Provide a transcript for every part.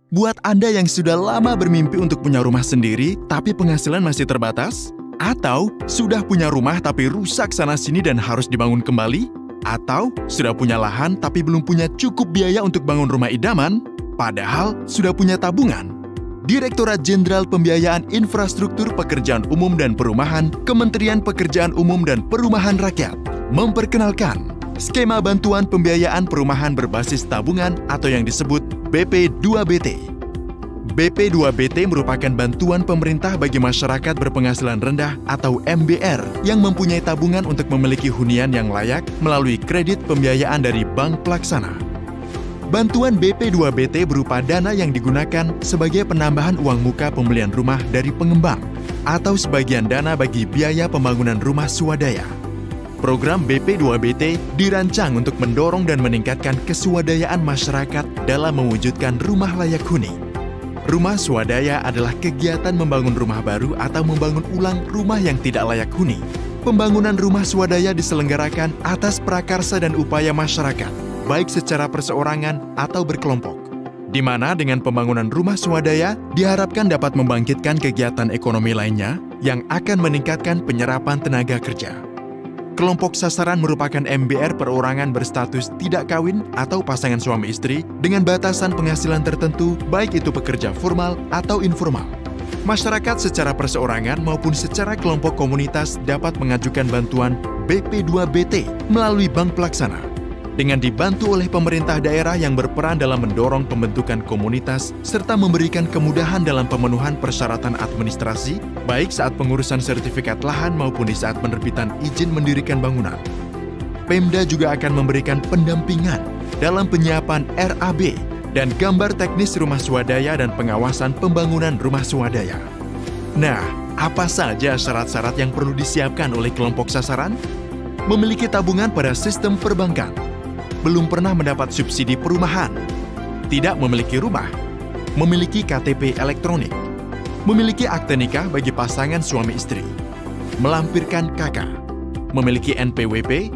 Buat Anda yang sudah lama bermimpi untuk punya rumah sendiri, tapi penghasilan masih terbatas? Atau sudah punya rumah tapi rusak sana-sini dan harus dibangun kembali? Atau sudah punya lahan tapi belum punya cukup biaya untuk bangun rumah idaman? Padahal sudah punya tabungan? Direktorat Jenderal Pembiayaan Infrastruktur Pekerjaan Umum dan Perumahan, Kementerian Pekerjaan Umum dan Perumahan Rakyat, memperkenalkan skema bantuan pembiayaan perumahan berbasis tabungan atau yang disebut BP2BT. BP2BT merupakan bantuan pemerintah bagi masyarakat berpenghasilan rendah atau MBR yang mempunyai tabungan untuk memiliki hunian yang layak melalui kredit pembiayaan dari bank pelaksana. Bantuan BP2BT berupa dana yang digunakan sebagai penambahan uang muka pembelian rumah dari pengembang atau sebagian dana bagi biaya pembangunan rumah swadaya. Program BP2BT dirancang untuk mendorong dan meningkatkan keswadayaan masyarakat dalam mewujudkan rumah layak huni. Rumah swadaya adalah kegiatan membangun rumah baru atau membangun ulang rumah yang tidak layak huni. Pembangunan rumah swadaya diselenggarakan atas prakarsa dan upaya masyarakat, baik secara perseorangan atau berkelompok, di mana dengan pembangunan rumah swadaya diharapkan dapat membangkitkan kegiatan ekonomi lainnya yang akan meningkatkan penyerapan tenaga kerja. Kelompok sasaran merupakan MBR perorangan berstatus tidak kawin atau pasangan suami istri dengan batasan penghasilan tertentu, baik itu pekerja formal atau informal. Masyarakat secara perseorangan maupun secara kelompok komunitas dapat mengajukan bantuan BP2BT melalui bank pelaksana, dengan dibantu oleh pemerintah daerah yang berperan dalam mendorong pembentukan komunitas serta memberikan kemudahan dalam pemenuhan persyaratan administrasi, baik saat pengurusan sertifikat lahan maupun di saat penerbitan izin mendirikan bangunan. Pemda juga akan memberikan pendampingan dalam penyiapan RAB dan gambar teknis rumah swadaya dan pengawasan pembangunan rumah swadaya. Nah, apa saja syarat-syarat yang perlu disiapkan oleh kelompok sasaran? Memiliki tabungan pada sistem perbankan, belum pernah mendapat subsidi perumahan, tidak memiliki rumah, memiliki KTP elektronik, memiliki akte nikah bagi pasangan suami istri, melampirkan KK, memiliki NPWP,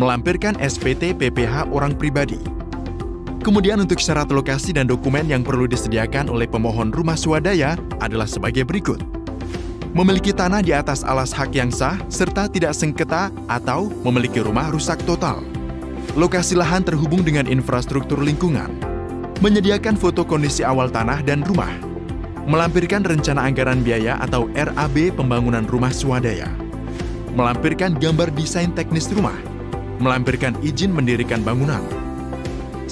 melampirkan SPT PPh orang pribadi. Kemudian untuk syarat lokasi dan dokumen yang perlu disediakan oleh pemohon rumah swadaya adalah sebagai berikut. Memiliki tanah di atas alas hak yang sah serta tidak sengketa atau memiliki rumah rusak total. Lokasi lahan terhubung dengan infrastruktur lingkungan, menyediakan foto kondisi awal tanah dan rumah, melampirkan rencana anggaran biaya atau RAB pembangunan rumah swadaya, melampirkan gambar desain teknis rumah, melampirkan izin mendirikan bangunan.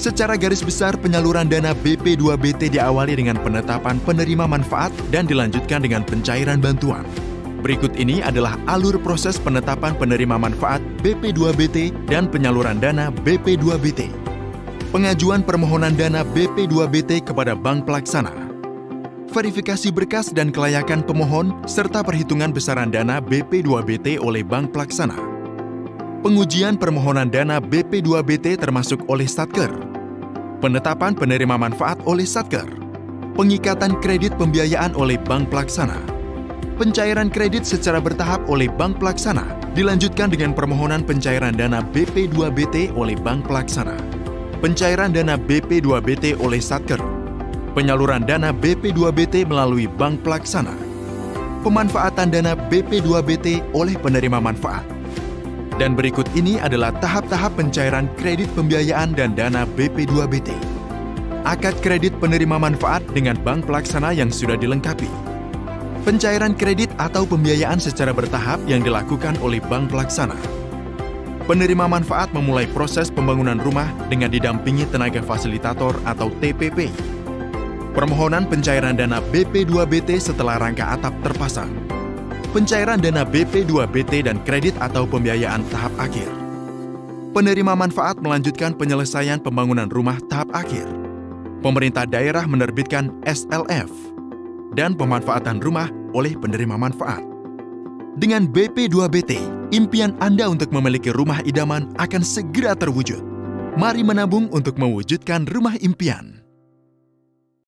Secara garis besar, penyaluran dana BP2BT diawali dengan penetapan penerima manfaat dan dilanjutkan dengan pencairan bantuan. Berikut ini adalah alur proses penetapan penerima manfaat BP2BT dan penyaluran dana BP2BT. Pengajuan permohonan dana BP2BT kepada bank pelaksana. Verifikasi berkas dan kelayakan pemohon serta perhitungan besaran dana BP2BT oleh bank pelaksana. Pengujian permohonan dana BP2BT termasuk oleh Satker. Penetapan penerima manfaat oleh Satker. Pengikatan kredit pembiayaan oleh bank pelaksana. Pencairan kredit secara bertahap oleh bank pelaksana, dilanjutkan dengan permohonan pencairan dana BP2BT oleh bank pelaksana. Pencairan dana BP2BT oleh Satker. Penyaluran dana BP2BT melalui bank pelaksana. Pemanfaatan dana BP2BT oleh penerima manfaat. Dan berikut ini adalah tahap-tahap pencairan kredit pembiayaan dan dana BP2BT. Akad kredit penerima manfaat dengan bank pelaksana yang sudah dilengkapi. Pencairan kredit atau pembiayaan secara bertahap yang dilakukan oleh bank pelaksana. Penerima manfaat memulai proses pembangunan rumah dengan didampingi tenaga fasilitator atau TPP. Permohonan pencairan dana BP2BT setelah rangka atap terpasang. Pencairan dana BP2BT dan kredit atau pembiayaan tahap akhir. Penerima manfaat melanjutkan penyelesaian pembangunan rumah tahap akhir. Pemerintah daerah menerbitkan SLF dan pemanfaatan rumah oleh penerima manfaat. Dengan BP2BT, impian Anda untuk memiliki rumah idaman akan segera terwujud. Mari menabung untuk mewujudkan rumah impian.